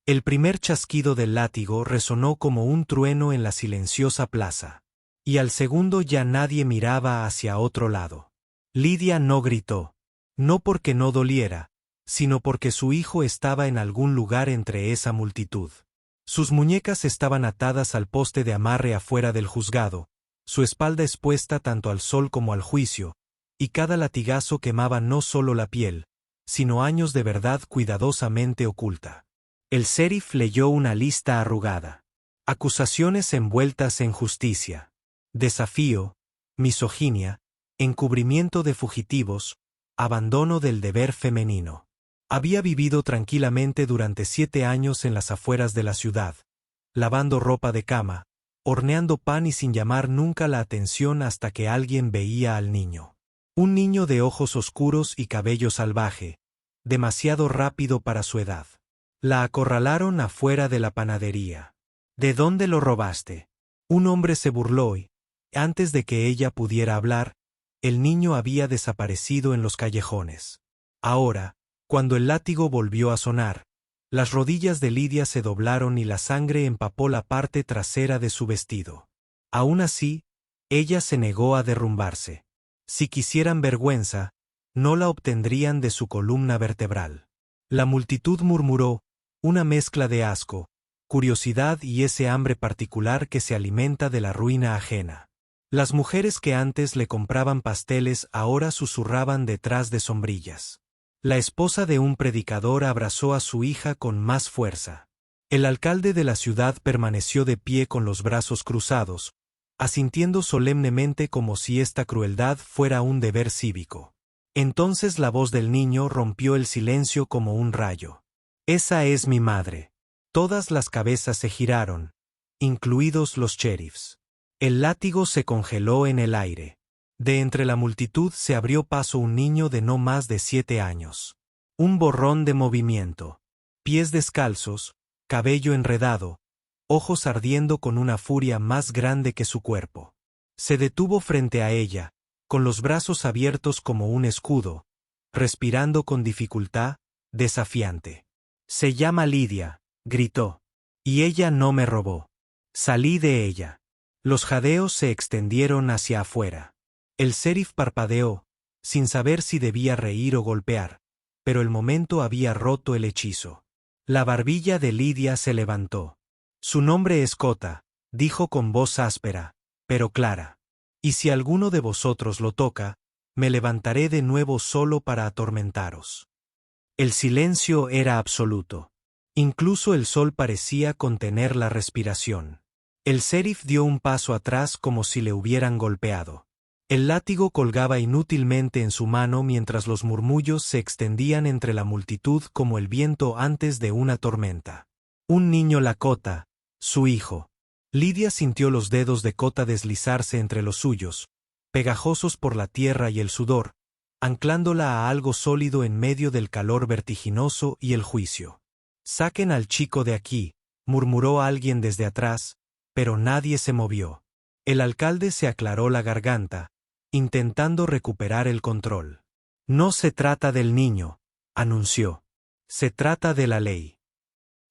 El primer chasquido del látigo resonó como un trueno en la silenciosa plaza. Y al segundo ya nadie miraba hacia otro lado. Lidia no gritó. No porque no doliera, sino porque su hijo estaba en algún lugar entre esa multitud. Sus muñecas estaban atadas al poste de amarre afuera del juzgado, su espalda expuesta tanto al sol como al juicio, y cada latigazo quemaba no solo la piel, sino años de verdad cuidadosamente oculta. El sheriff leyó una lista arrugada. Acusaciones envueltas en justicia. Desafío, misoginia, encubrimiento de fugitivos, abandono del deber femenino. Había vivido tranquilamente durante 7 años en las afueras de la ciudad, lavando ropa de cama, horneando pan y sin llamar nunca la atención hasta que alguien veía al niño. Un niño de ojos oscuros y cabello salvaje, demasiado rápido para su edad. La acorralaron afuera de la panadería. ¿De dónde lo robaste? Un hombre se burló y, antes de que ella pudiera hablar, el niño había desaparecido en los callejones. Ahora, cuando el látigo volvió a sonar, las rodillas de Lidia se doblaron y la sangre empapó la parte trasera de su vestido. Aún así, ella se negó a derrumbarse. Si quisieran vergüenza, no la obtendrían de su columna vertebral. La multitud murmuró, una mezcla de asco, curiosidad y ese hambre particular que se alimenta de la ruina ajena. Las mujeres que antes le compraban pasteles ahora susurraban detrás de sombrillas. La esposa de un predicador abrazó a su hija con más fuerza. El alcalde de la ciudad permaneció de pie con los brazos cruzados, asintiendo solemnemente como si esta crueldad fuera un deber cívico. Entonces la voz del niño rompió el silencio como un rayo. Esa es mi madre. Todas las cabezas se giraron, incluidos los sheriffs. El látigo se congeló en el aire. De entre la multitud se abrió paso un niño de no más de 7 años. Un borrón de movimiento. Pies descalzos, cabello enredado, ojos ardiendo con una furia más grande que su cuerpo. Se detuvo frente a ella, con los brazos abiertos como un escudo, respirando con dificultad, desafiante. Se llama Lidia, gritó. Y ella no me robó. Salí de ella. Los jadeos se extendieron hacia afuera. El sheriff parpadeó, sin saber si debía reír o golpear, pero el momento había roto el hechizo. La barbilla de Lidia se levantó. Su nombre es Cota, dijo con voz áspera, pero clara. Y si alguno de vosotros lo toca, me levantaré de nuevo solo para atormentaros. El silencio era absoluto. Incluso el sol parecía contener la respiración. El sheriff dio un paso atrás como si le hubieran golpeado. El látigo colgaba inútilmente en su mano mientras los murmullos se extendían entre la multitud como el viento antes de una tormenta. Un niño Lakota, su hijo. Lidia sintió los dedos de Cota deslizarse entre los suyos, pegajosos por la tierra y el sudor, anclándola a algo sólido en medio del calor vertiginoso y el juicio. «Saquen al chico de aquí», murmuró alguien desde atrás, pero nadie se movió. El alcalde se aclaró la garganta, intentando recuperar el control. «No se trata del niño», anunció. «Se trata de la ley».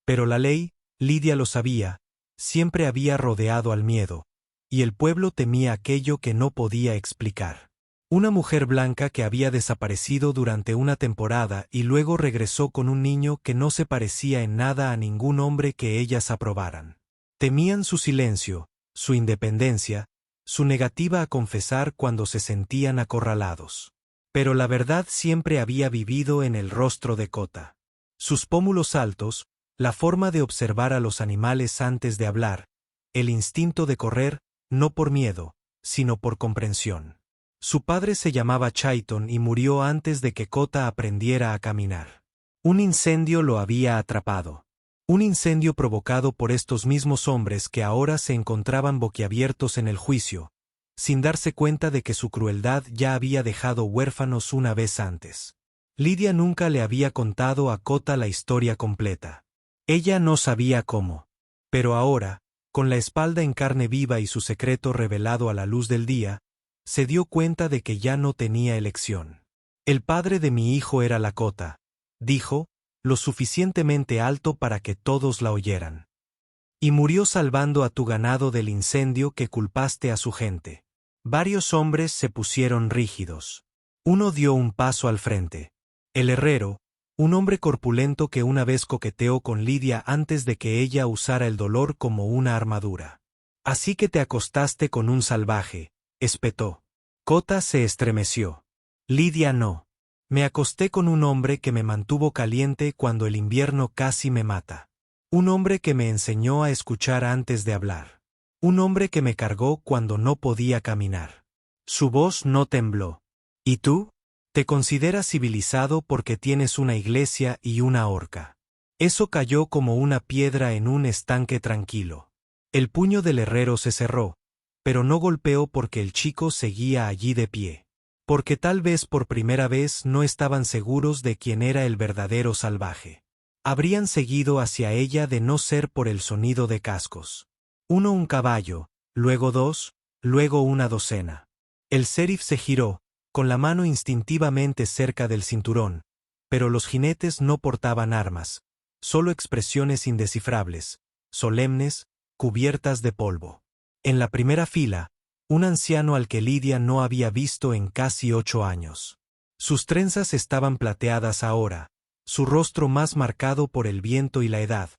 Pero la ley, Lidia lo sabía, siempre había rodeado al miedo, y el pueblo temía aquello que no podía explicar. Una mujer blanca que había desaparecido durante una temporada y luego regresó con un niño que no se parecía en nada a ningún hombre que ellas aprobaran. Temían su silencio, su independencia, su negativa a confesar cuando se sentían acorralados. Pero la verdad siempre había vivido en el rostro de Cota. Sus pómulos altos, la forma de observar a los animales antes de hablar, el instinto de correr, no por miedo, sino por comprensión. Su padre se llamaba Chayton y murió antes de que Cota aprendiera a caminar. Un incendio lo había atrapado. Un incendio provocado por estos mismos hombres que ahora se encontraban boquiabiertos en el juicio, sin darse cuenta de que su crueldad ya había dejado huérfanos una vez antes. Lidia nunca le había contado a Cota la historia completa. Ella no sabía cómo. Pero ahora, con la espalda en carne viva y su secreto revelado a la luz del día, se dio cuenta de que ya no tenía elección. «El padre de mi hijo era Lakota», dijo, lo suficientemente alto para que todos la oyeran. Y murió salvando a tu ganado del incendio que culpaste a su gente. Varios hombres se pusieron rígidos. Uno dio un paso al frente. El herrero, un hombre corpulento que una vez coqueteó con Lidia antes de que ella usara el dolor como una armadura. Así que te acostaste con un salvaje, espetó. Kota se estremeció. Lidia no. Me acosté con un hombre que me mantuvo caliente cuando el invierno casi me mata. Un hombre que me enseñó a escuchar antes de hablar. Un hombre que me cargó cuando no podía caminar. Su voz no tembló. ¿Y tú? Te consideras civilizado porque tienes una iglesia y una horca. Eso cayó como una piedra en un estanque tranquilo. El puño del herrero se cerró, pero no golpeó porque el chico seguía allí de pie. Porque tal vez por primera vez no estaban seguros de quién era el verdadero salvaje. Habrían seguido hacia ella de no ser por el sonido de cascos. Uno un caballo, luego dos, luego una docena. El sheriff se giró, con la mano instintivamente cerca del cinturón, pero los jinetes no portaban armas, solo expresiones indescifrables, solemnes, cubiertas de polvo. En la primera fila, un anciano al que Lidia no había visto en casi 8 años. Sus trenzas estaban plateadas ahora, su rostro más marcado por el viento y la edad,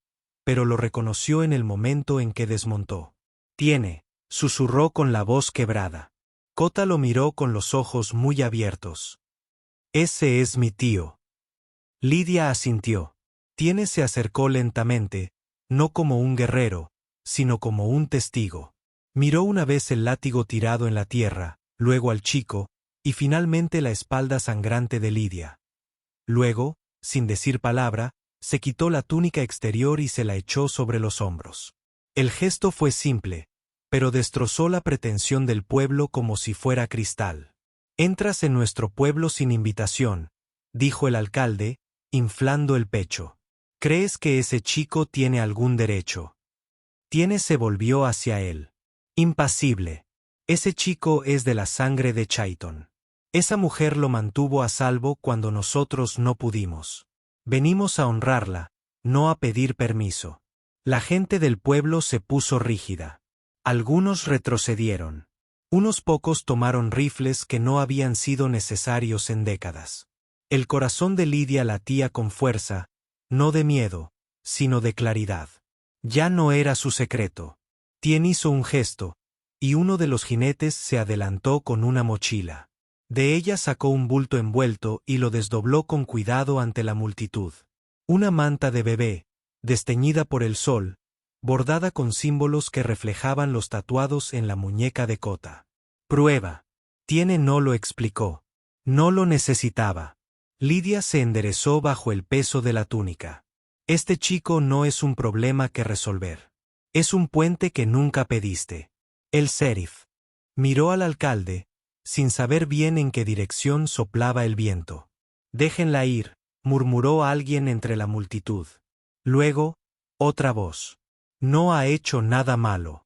pero lo reconoció en el momento en que desmontó. «Tiene», susurró con la voz quebrada. Kota lo miró con los ojos muy abiertos. «Ese es mi tío». Lidia asintió. Tiene se acercó lentamente, no como un guerrero, sino como un testigo. Miró una vez el látigo tirado en la tierra, luego al chico, y finalmente la espalda sangrante de Lidia. Luego, sin decir palabra, se quitó la túnica exterior y se la echó sobre los hombros. El gesto fue simple, pero destrozó la pretensión del pueblo como si fuera cristal. «Entras en nuestro pueblo sin invitación», dijo el alcalde, inflando el pecho. «¿Crees que ese chico tiene algún derecho?» Tiene se volvió hacia él. «Impasible. Ese chico es de la sangre de Chaiton. Esa mujer lo mantuvo a salvo cuando nosotros no pudimos. Venimos a honrarla, no a pedir permiso». La gente del pueblo se puso rígida. Algunos retrocedieron. Unos pocos tomaron rifles que no habían sido necesarios en décadas. El corazón de Lidia latía con fuerza, no de miedo, sino de claridad. Ya no era su secreto. Tien hizo un gesto, y uno de los jinetes se adelantó con una mochila. De ella sacó un bulto envuelto y lo desdobló con cuidado ante la multitud. Una manta de bebé, desteñida por el sol, bordada con símbolos que reflejaban los tatuados en la muñeca de Kota. «Prueba». Tiene no lo explicó. No lo necesitaba. Lidia se enderezó bajo el peso de la túnica. «Este chico no es un problema que resolver. Es un puente que nunca pediste». El sheriff miró al alcalde, sin saber bien en qué dirección soplaba el viento. «Déjenla ir», murmuró alguien entre la multitud. Luego, otra voz. «No ha hecho nada malo».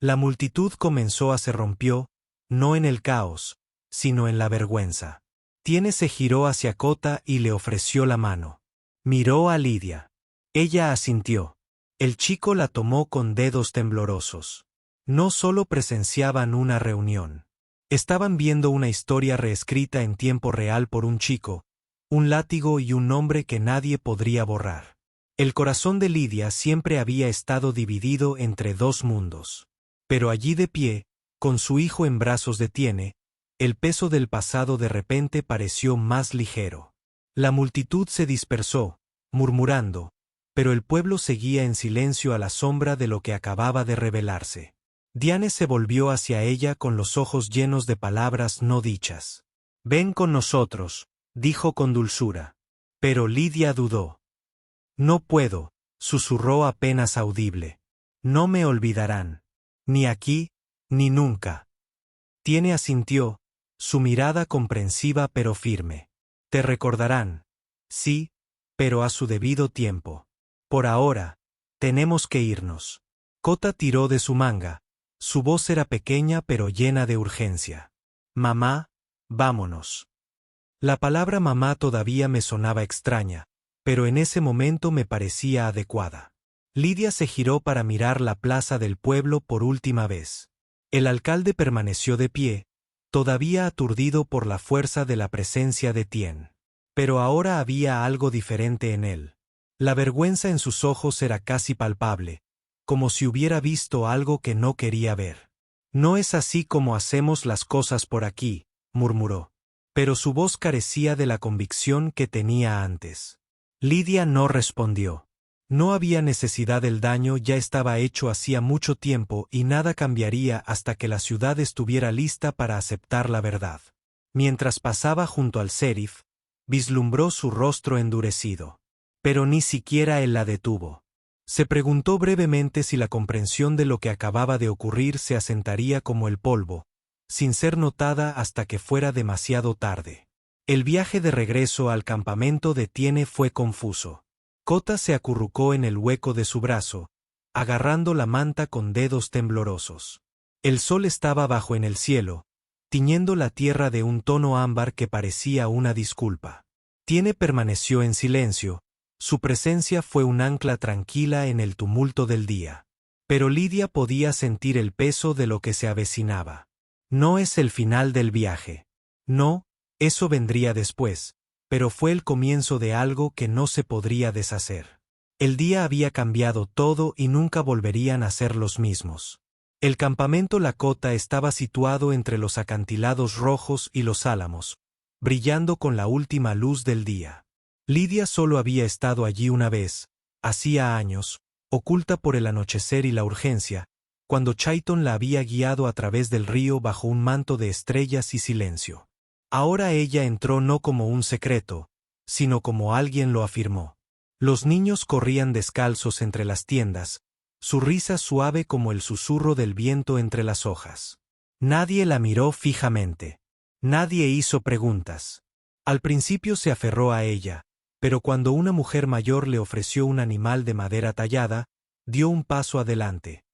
La multitud comenzó a se rompió, no en el caos, sino en la vergüenza. Tiene se giró hacia Kota y le ofreció la mano. Miró a Lidia. Ella asintió. El chico la tomó con dedos temblorosos. No solo presenciaban una reunión. Estaban viendo una historia reescrita en tiempo real por un chico, un látigo y un nombre que nadie podría borrar. El corazón de Lidia siempre había estado dividido entre dos mundos. Pero allí de pie, con su hijo en brazos de Tiene, el peso del pasado de repente pareció más ligero. La multitud se dispersó, murmurando, pero el pueblo seguía en silencio a la sombra de lo que acababa de revelarse. Diane se volvió hacia ella con los ojos llenos de palabras no dichas. «Ven con nosotros», dijo con dulzura. Pero Lidia dudó. «No puedo», susurró apenas audible. «No me olvidarán. Ni aquí, ni nunca». Tiene asintió, su mirada comprensiva pero firme. «Te recordarán. Sí, pero a su debido tiempo. Por ahora, tenemos que irnos». Kota tiró de su manga. Su voz era pequeña pero llena de urgencia. «Mamá, vámonos». La palabra mamá todavía me sonaba extraña, pero en ese momento me parecía adecuada. Lidia se giró para mirar la plaza del pueblo por última vez. El alcalde permaneció de pie, todavía aturdido por la fuerza de la presencia de Tien. Pero ahora había algo diferente en él. La vergüenza en sus ojos era casi palpable, como si hubiera visto algo que no quería ver. «No es así como hacemos las cosas por aquí», murmuró. Pero su voz carecía de la convicción que tenía antes. Lidia no respondió. No había necesidad, el daño ya estaba hecho hacía mucho tiempo y nada cambiaría hasta que la ciudad estuviera lista para aceptar la verdad. Mientras pasaba junto al sheriff, vislumbró su rostro endurecido. Pero ni siquiera él la detuvo. Se preguntó brevemente si la comprensión de lo que acababa de ocurrir se asentaría como el polvo, sin ser notada hasta que fuera demasiado tarde. El viaje de regreso al campamento de Tiene fue confuso. Kota se acurrucó en el hueco de su brazo, agarrando la manta con dedos temblorosos. El sol estaba bajo en el cielo, tiñendo la tierra de un tono ámbar que parecía una disculpa. Tiene permaneció en silencio, su presencia fue un ancla tranquila en el tumulto del día. Pero Lidia podía sentir el peso de lo que se avecinaba. No es el final del viaje. No, eso vendría después, pero fue el comienzo de algo que no se podría deshacer. El día había cambiado todo y nunca volverían a ser los mismos. El campamento Lakota estaba situado entre los acantilados rojos y los álamos, brillando con la última luz del día. Lidia solo había estado allí una vez, hacía años, oculta por el anochecer y la urgencia, cuando Chaiton la había guiado a través del río bajo un manto de estrellas y silencio. Ahora ella entró no como un secreto, sino como alguien lo afirmó. Los niños corrían descalzos entre las tiendas, su risa suave como el susurro del viento entre las hojas. Nadie la miró fijamente. Nadie hizo preguntas. Al principio se aferró a ella, pero cuando una mujer mayor le ofreció un animal de madera tallada, dio un paso adelante.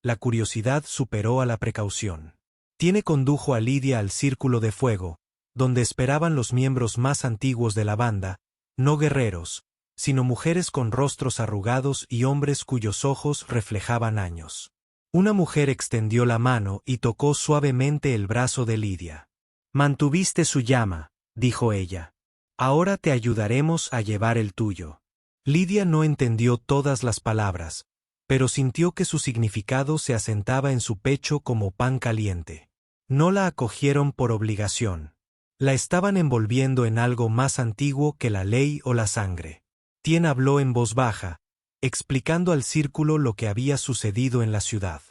La curiosidad superó a la precaución. Tiene condujo a Lidia al círculo de fuego, donde esperaban los miembros más antiguos de la banda, no guerreros, sino mujeres con rostros arrugados y hombres cuyos ojos reflejaban años. Una mujer extendió la mano y tocó suavemente el brazo de Lidia. «Mantuviste su llama», dijo ella. «Ahora te ayudaremos a llevar el tuyo». Lidia no entendió todas las palabras, pero sintió que su significado se asentaba en su pecho como pan caliente. No la acogieron por obligación. La estaban envolviendo en algo más antiguo que la ley o la sangre. Tien habló en voz baja, explicando al círculo lo que había sucedido en la ciudad.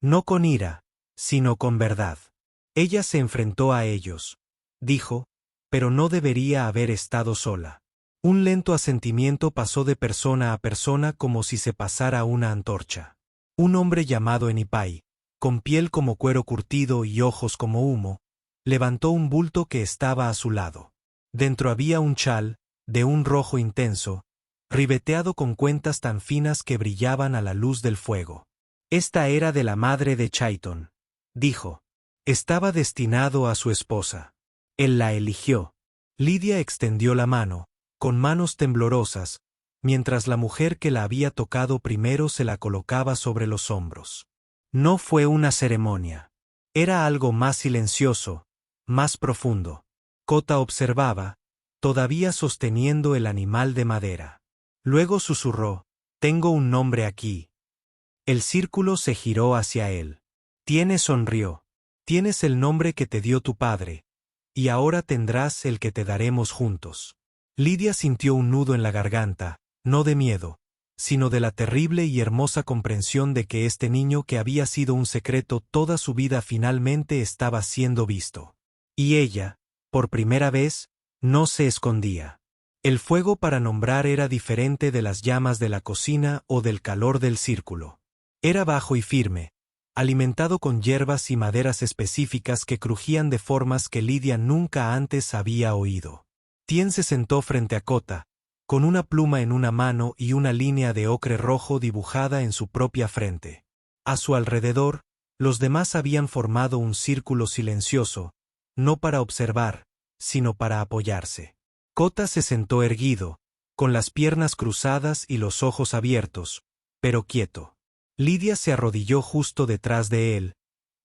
No con ira, sino con verdad. Ella se enfrentó a ellos. Dijo, pero no debería haber estado sola. Un lento asentimiento pasó de persona a persona como si se pasara una antorcha. Un hombre llamado Enipai, con piel como cuero curtido y ojos como humo, levantó un bulto que estaba a su lado. Dentro había un chal, de un rojo intenso, ribeteado con cuentas tan finas que brillaban a la luz del fuego. Esta era de la madre de Chaiton, dijo. Estaba destinado a su esposa. Él la eligió. Lidia extendió la mano, con manos temblorosas, mientras la mujer que la había tocado primero se la colocaba sobre los hombros. No fue una ceremonia. Era algo más silencioso, más profundo. Kota observaba, todavía sosteniendo el animal de madera. Luego susurró, «Tengo un nombre aquí». El círculo se giró hacia él. Tiene sonrió. «Tienes el nombre que te dio tu padre, y ahora tendrás el que te daremos juntos». Lidia sintió un nudo en la garganta, no de miedo, sino de la terrible y hermosa comprensión de que este niño que había sido un secreto toda su vida finalmente estaba siendo visto. Y ella, por primera vez, no se escondía. El fuego para nombrar era diferente de las llamas de la cocina o del calor del círculo. Era bajo y firme, alimentado con hierbas y maderas específicas que crujían de formas que Lidia nunca antes había oído. Tien se sentó frente a Kota, con una pluma en una mano y una línea de ocre rojo dibujada en su propia frente. A su alrededor, los demás habían formado un círculo silencioso, no para observar, sino para apoyarse. Kota se sentó erguido, con las piernas cruzadas y los ojos abiertos, pero quieto. Lidia se arrodilló justo detrás de él,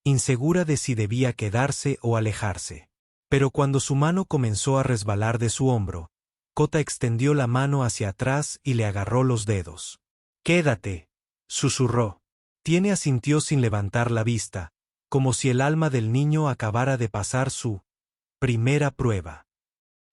insegura de si debía quedarse o alejarse. Pero cuando su mano comenzó a resbalar de su hombro, Kota extendió la mano hacia atrás y le agarró los dedos. «Quédate», susurró. Tiene asintió sin levantar la vista, como si el alma del niño acabara de pasar su primera prueba.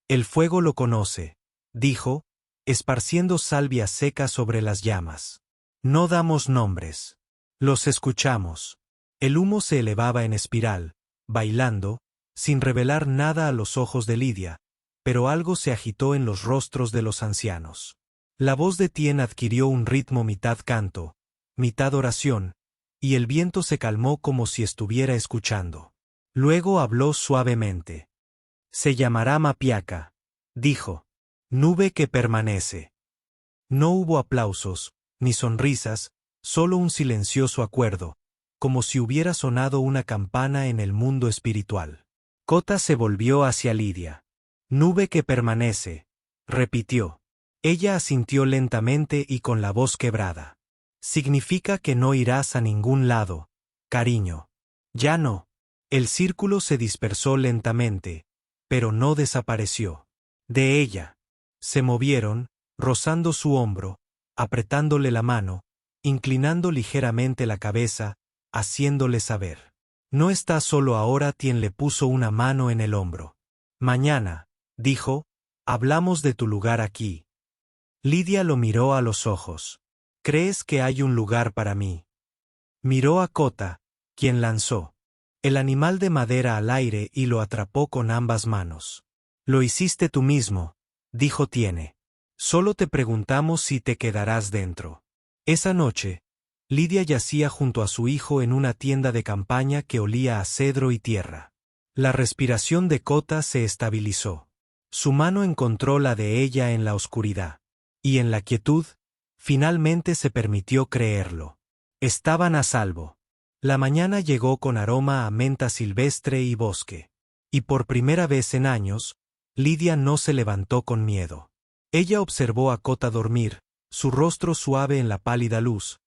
«El fuego lo conoce», dijo, esparciendo salvia seca sobre las llamas. «No damos nombres. Los escuchamos». El humo se elevaba en espiral, bailando, sin revelar nada a los ojos de Lidia, pero algo se agitó en los rostros de los ancianos. La voz de Tien adquirió un ritmo mitad canto, mitad oración, y el viento se calmó como si estuviera escuchando. Luego habló suavemente. «Se llamará Mapiaca», dijo. «Nube que permanece». No hubo aplausos, ni sonrisas, solo un silencioso acuerdo, como si hubiera sonado una campana en el mundo espiritual. Kota se volvió hacia Lidia. «Nube que permanece», repitió. Ella asintió lentamente y con la voz quebrada. «Significa que no irás a ningún lado, cariño». «Ya no». El círculo se dispersó lentamente, pero no desapareció. De ella. Se movieron, rozando su hombro, apretándole la mano, inclinando ligeramente la cabeza, haciéndole saber. «No está solo ahora». Tien le puso una mano en el hombro. «Mañana», dijo, «hablamos de tu lugar aquí». Lidia lo miró a los ojos. «¿Crees que hay un lugar para mí?» Miró a Kota, quien lanzó el animal de madera al aire y lo atrapó con ambas manos. «Lo hiciste tú mismo», dijo Tiene. «Solo te preguntamos si te quedarás dentro». Esa noche, Lidia yacía junto a su hijo en una tienda de campaña que olía a cedro y tierra. La respiración de Kota se estabilizó. Su mano encontró la de ella en la oscuridad. Y en la quietud, finalmente se permitió creerlo. Estaban a salvo. La mañana llegó con aroma a menta silvestre y bosque. Y por primera vez en años, Lidia no se levantó con miedo. Ella observó a Kota dormir, su rostro suave en la pálida luz,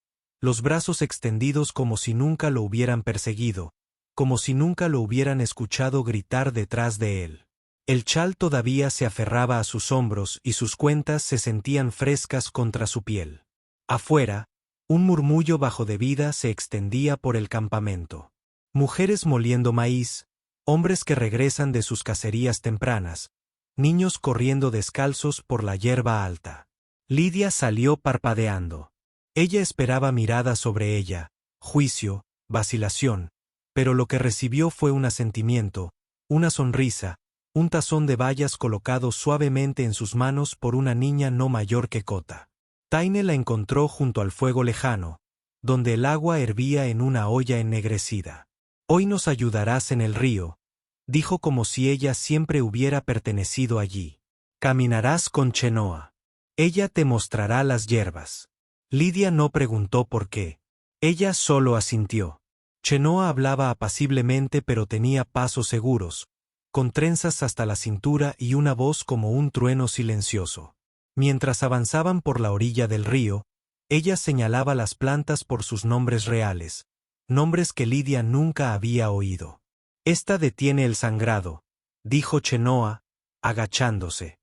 los brazos extendidos como si nunca lo hubieran perseguido, como si nunca lo hubieran escuchado gritar detrás de él. El chal todavía se aferraba a sus hombros y sus cuentas se sentían frescas contra su piel. Afuera, un murmullo bajo de vida se extendía por el campamento. Mujeres moliendo maíz, hombres que regresan de sus cacerías tempranas, niños corriendo descalzos por la hierba alta. Lidia salió parpadeando. Ella esperaba mirada sobre ella, juicio, vacilación, pero lo que recibió fue un asentimiento, una sonrisa, un tazón de bayas colocado suavemente en sus manos por una niña no mayor que Kota. Taine la encontró junto al fuego lejano, donde el agua hervía en una olla ennegrecida. «Hoy nos ayudarás en el río», dijo como si ella siempre hubiera pertenecido allí. «Caminarás con Chenoa. Ella te mostrará las hierbas». Lidia no preguntó por qué. Ella solo asintió. Chenoa hablaba apaciblemente pero tenía pasos seguros, con trenzas hasta la cintura y una voz como un trueno silencioso. Mientras avanzaban por la orilla del río, ella señalaba las plantas por sus nombres reales, nombres que Lidia nunca había oído. «Esta detiene el sangrado», dijo Chenoa, agachándose.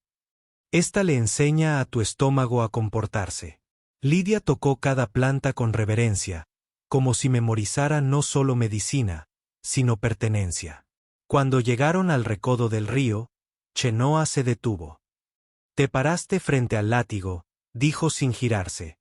«Esta le enseña a tu estómago a comportarse». Lidia tocó cada planta con reverencia, como si memorizara no solo medicina, sino pertenencia. Cuando llegaron al recodo del río, Chenoa se detuvo. «Te paraste frente al látigo», dijo sin girarse.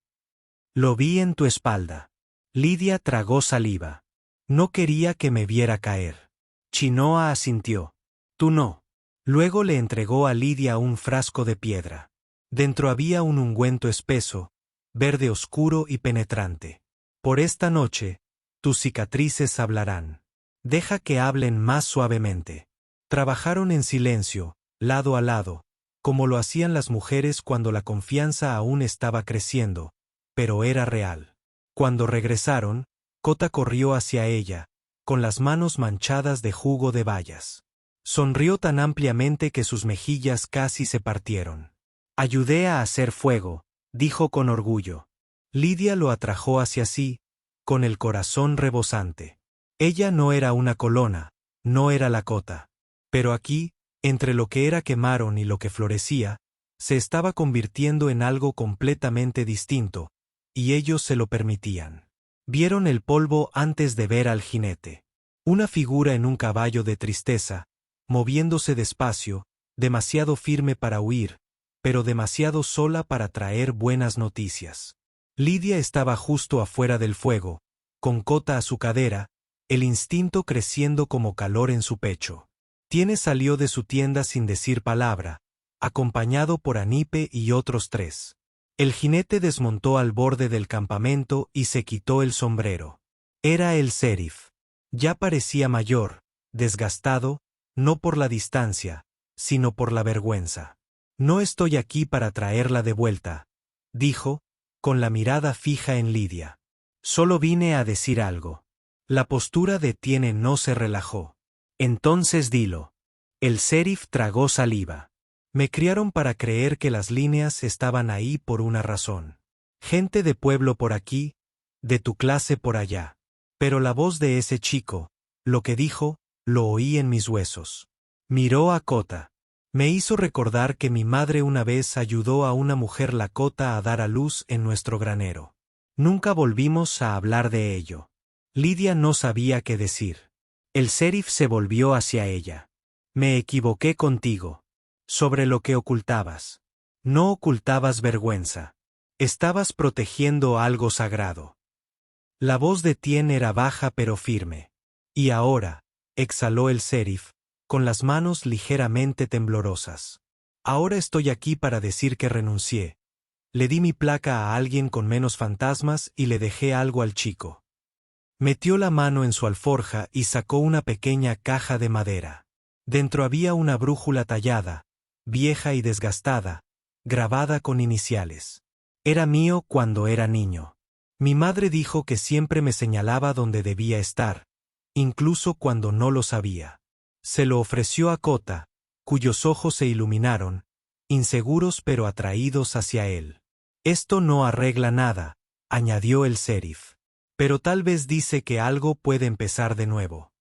«Lo vi en tu espalda». Lidia tragó saliva. «No quería que me viera caer». Chenoa asintió. «Tú no». Luego le entregó a Lidia un frasco de piedra. Dentro había un ungüento espeso, verde oscuro y penetrante. «Por esta noche, tus cicatrices hablarán. Deja que hablen más suavemente». Trabajaron en silencio, lado a lado, como lo hacían las mujeres cuando la confianza aún estaba creciendo, pero era real. Cuando regresaron, Kota corrió hacia ella, con las manos manchadas de jugo de bayas. Sonrió tan ampliamente que sus mejillas casi se partieron. Ayudé a hacer fuego, dijo con orgullo. Lidia lo atrajo hacia sí, con el corazón rebosante. Ella no era una colona, no era la cota. Pero aquí, entre lo que era quemaron y lo que florecía, se estaba convirtiendo en algo completamente distinto, y ellos se lo permitían. Vieron el polvo antes de ver al jinete. Una figura en un caballo de tristeza, moviéndose despacio, demasiado firme para huir, pero demasiado sola para traer buenas noticias. Lidia estaba justo afuera del fuego, con Cota a su cadera, el instinto creciendo como calor en su pecho. Tiene salió de su tienda sin decir palabra, acompañado por Anipe y otros 3. El jinete desmontó al borde del campamento y se quitó el sombrero. Era el sheriff. Ya parecía mayor, desgastado, no por la distancia, sino por la vergüenza. No estoy aquí para traerla de vuelta, dijo, con la mirada fija en Lidia. Solo vine a decir algo. La postura de Tiene no se relajó. Entonces dilo. El sheriff tragó saliva. Me criaron para creer que las líneas estaban ahí por una razón. Gente de pueblo por aquí, de tu clase por allá. Pero la voz de ese chico, lo que dijo, lo oí en mis huesos. Miró a Cota. Me hizo recordar que mi madre una vez ayudó a una mujer lakota a dar a luz en nuestro granero. Nunca volvimos a hablar de ello. Lidia no sabía qué decir. El sheriff se volvió hacia ella. Me equivoqué contigo. Sobre lo que ocultabas. No ocultabas vergüenza. Estabas protegiendo algo sagrado. La voz de Tien era baja pero firme. Y ahora, exhaló el sheriff, con las manos ligeramente temblorosas. Ahora estoy aquí para decir que renuncié. Le di mi placa a alguien con menos fantasmas y le dejé algo al chico. Metió la mano en su alforja y sacó una pequeña caja de madera. Dentro había una brújula tallada, vieja y desgastada, grabada con iniciales. Era mío cuando era niño. Mi madre dijo que siempre me señalaba donde debía estar, incluso cuando no lo sabía. Se lo ofreció a Cota, cuyos ojos se iluminaron, inseguros pero atraídos hacia él. Esto no arregla nada, añadió el sheriff. Pero tal vez dice que algo puede empezar de nuevo.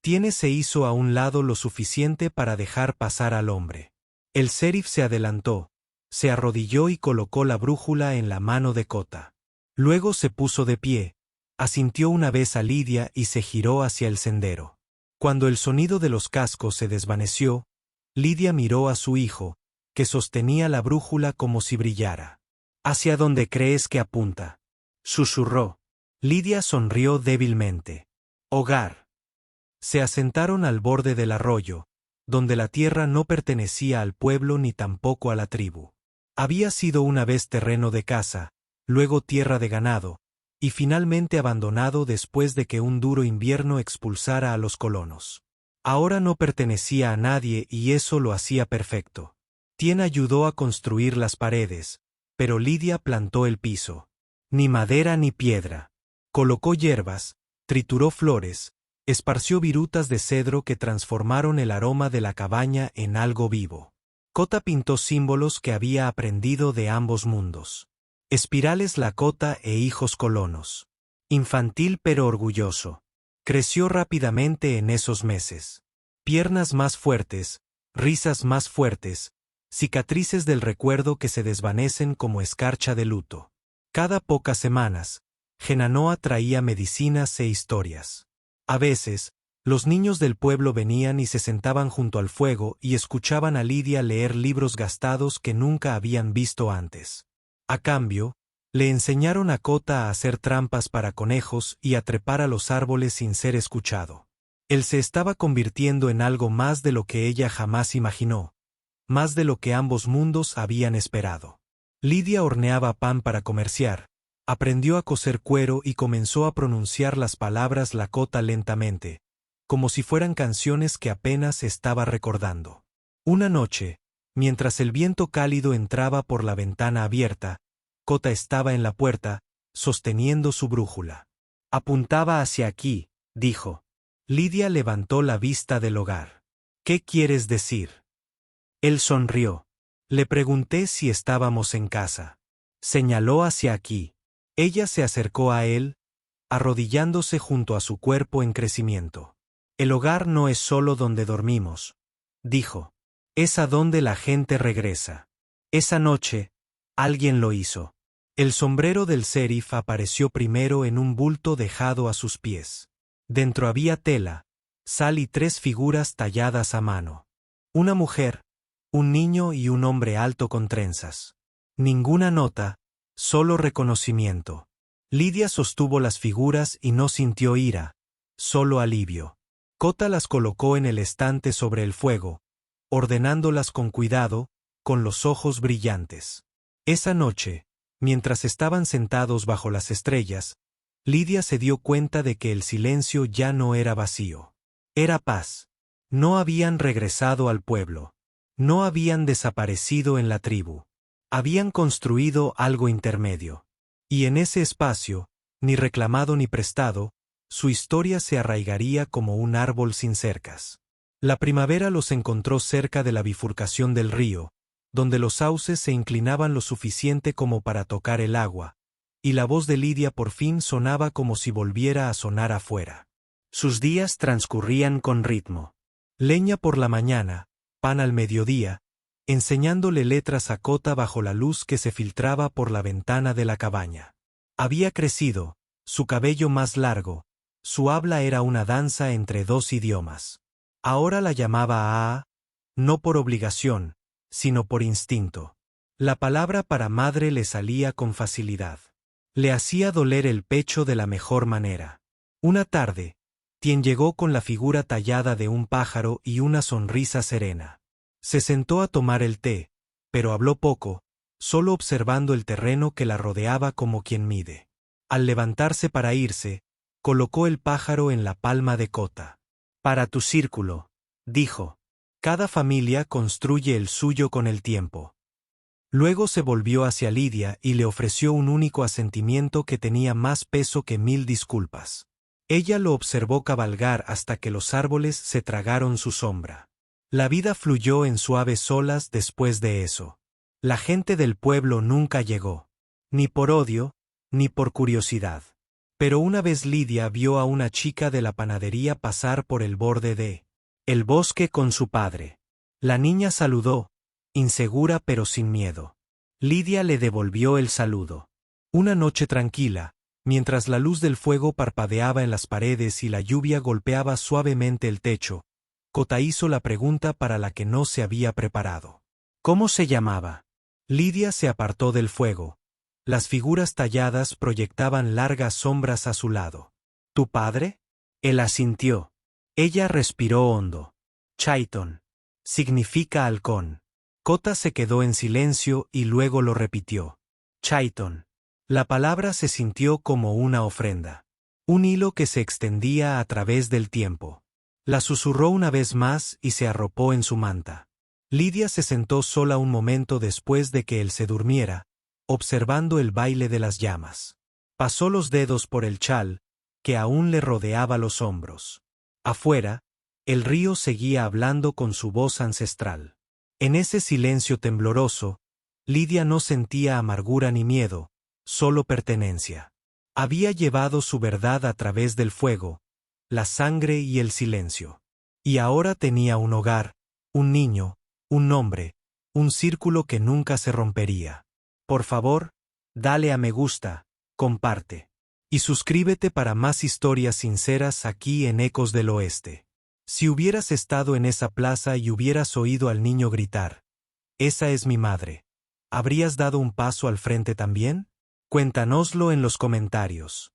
Tiene se hizo a un lado lo suficiente para dejar pasar al hombre. El sheriff se adelantó, se arrodilló y colocó la brújula en la mano de Cota. Luego se puso de pie, asintió una vez a Lidia y se giró hacia el sendero. Cuando el sonido de los cascos se desvaneció, Lidia miró a su hijo, que sostenía la brújula como si brillara. ¿Hacia dónde crees que apunta?, susurró. Lidia sonrió débilmente. Hogar. Se asentaron al borde del arroyo, donde la tierra no pertenecía al pueblo ni tampoco a la tribu. Había sido una vez terreno de caza, luego tierra de ganado, y finalmente abandonado después de que un duro invierno expulsara a los colonos. Ahora no pertenecía a nadie y eso lo hacía perfecto. Tien ayudó a construir las paredes, pero Lidia plantó el piso. Ni madera ni piedra. Colocó hierbas, trituró flores, esparció virutas de cedro que transformaron el aroma de la cabaña en algo vivo. Cota pintó símbolos que había aprendido de ambos mundos. Espirales Lakota e hijos colonos. Infantil pero orgulloso. Creció rápidamente en esos meses. Piernas más fuertes, risas más fuertes, cicatrices del recuerdo que se desvanecen como escarcha de luto. Cada pocas semanas, Genanoa traía medicinas e historias. A veces, los niños del pueblo venían y se sentaban junto al fuego y escuchaban a Lidia leer libros gastados que nunca habían visto antes. A cambio, le enseñaron a Cota a hacer trampas para conejos y a trepar a los árboles sin ser escuchado. Él se estaba convirtiendo en algo más de lo que ella jamás imaginó, más de lo que ambos mundos habían esperado. Lidia horneaba pan para comerciar, aprendió a coser cuero y comenzó a pronunciar las palabras Lakota lentamente, como si fueran canciones que apenas estaba recordando. Una noche, mientras el viento cálido entraba por la ventana abierta, Cota estaba en la puerta, sosteniendo su brújula. Apuntaba hacia aquí, dijo. Lidia levantó la vista del hogar. ¿Qué quieres decir? Él sonrió. Le pregunté si estábamos en casa. Señaló hacia aquí. Ella se acercó a él, arrodillándose junto a su cuerpo en crecimiento. El hogar no es solo donde dormimos, dijo. Es a donde la gente regresa. Esa noche, alguien lo hizo. El sombrero del sheriff apareció primero en un bulto dejado a sus pies. Dentro había tela, sal y 3 figuras talladas a mano. Una mujer, un niño y un hombre alto con trenzas. Ninguna nota, solo reconocimiento. Lidia sostuvo las figuras y no sintió ira, solo alivio. Cota las colocó en el estante sobre el fuego, ordenándolas con cuidado, con los ojos brillantes. Esa noche, mientras estaban sentados bajo las estrellas, Lidia se dio cuenta de que el silencio ya no era vacío. Era paz. No habían regresado al pueblo. No habían desaparecido en la tribu. Habían construido algo intermedio. Y en ese espacio, ni reclamado ni prestado, su historia se arraigaría como un árbol sin cercas. La primavera los encontró cerca de la bifurcación del río, donde los sauces se inclinaban lo suficiente como para tocar el agua, y la voz de Lidia por fin sonaba como si volviera a sonar afuera. Sus días transcurrían con ritmo. Leña por la mañana, pan al mediodía, enseñándole letras a Cota bajo la luz que se filtraba por la ventana de la cabaña. Había crecido, su cabello más largo, su habla era una danza entre 2 idiomas. Ahora la llamaba Aa, no por obligación, sino por instinto. La palabra para madre le salía con facilidad. Le hacía doler el pecho de la mejor manera. Una tarde, Tien llegó con la figura tallada de un pájaro y una sonrisa serena. Se sentó a tomar el té, pero habló poco, solo observando el terreno que la rodeaba como quien mide. Al levantarse para irse, colocó el pájaro en la palma de Cota. Para tu círculo, dijo. Cada familia construye el suyo con el tiempo. Luego se volvió hacia Lidia y le ofreció un único asentimiento que tenía más peso que 1000 disculpas. Ella lo observó cabalgar hasta que los árboles se tragaron su sombra. La vida fluyó en suaves olas después de eso. La gente del pueblo nunca llegó. Ni por odio, ni por curiosidad. Pero una vez Lidia vio a una chica de la panadería pasar por el borde de el bosque con su padre. La niña saludó, insegura pero sin miedo. Lidia le devolvió el saludo. Una noche tranquila, mientras la luz del fuego parpadeaba en las paredes y la lluvia golpeaba suavemente el techo, Cota hizo la pregunta para la que no se había preparado. ¿Cómo se llamaba? Lidia se apartó del fuego. Las figuras talladas proyectaban largas sombras a su lado. ¿Tu padre? Él asintió. Ella respiró hondo. Chaiton. Significa halcón. Cota se quedó en silencio y luego lo repitió. Chaiton. La palabra se sintió como una ofrenda. Un hilo que se extendía a través del tiempo. La susurró una vez más y se arropó en su manta. Lidia se sentó sola un momento después de que él se durmiera, observando el baile de las llamas. Pasó los dedos por el chal, que aún le rodeaba los hombros. Afuera, el río seguía hablando con su voz ancestral. En ese silencio tembloroso, Lidia no sentía amargura ni miedo, solo pertenencia. Había llevado su verdad a través del fuego, la sangre y el silencio. Y ahora tenía un hogar, un niño, un nombre, un círculo que nunca se rompería. Por favor, dale a me gusta, comparte. Y suscríbete para más historias sinceras aquí en Ecos del Oeste. Si hubieras estado en esa plaza y hubieras oído al niño gritar, «Esa es mi madre», ¿habrías dado un paso al frente también? Cuéntanoslo en los comentarios.